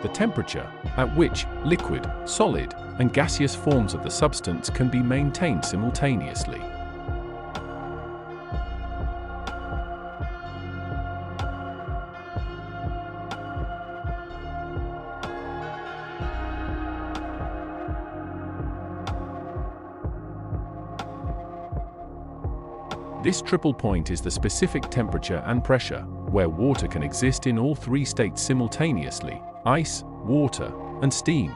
the temperature at which liquid, solid, and gaseous forms of the substance can be maintained simultaneously. This triple point is the specific temperature and pressure, where water can exist in all three states simultaneously: ice, water, and steam.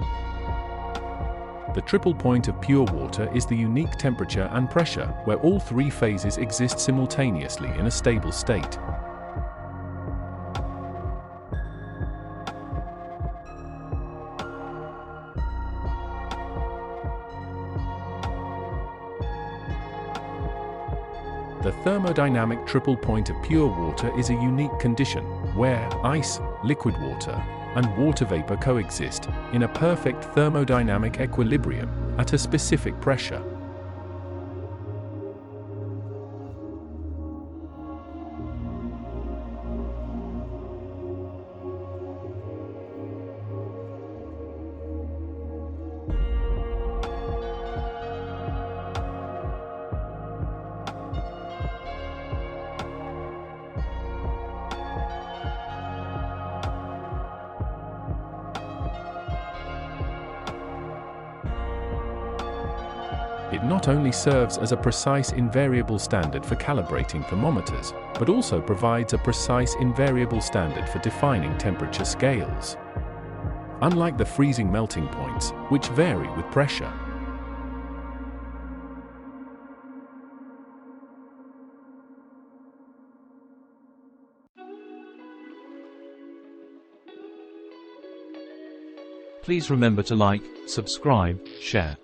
The triple point of pure water is the unique temperature and pressure, where all three phases exist simultaneously in a stable state. The thermodynamic triple point of pure water is a unique condition, where ice, liquid water, and water vapor coexist in a perfect thermodynamic equilibrium at a specific pressure. It not only serves as a precise invariable standard for calibrating thermometers, but also provides a precise invariable standard for defining temperature scales. Unlike the freezing melting points, which vary with pressure. Please remember to like, subscribe, share.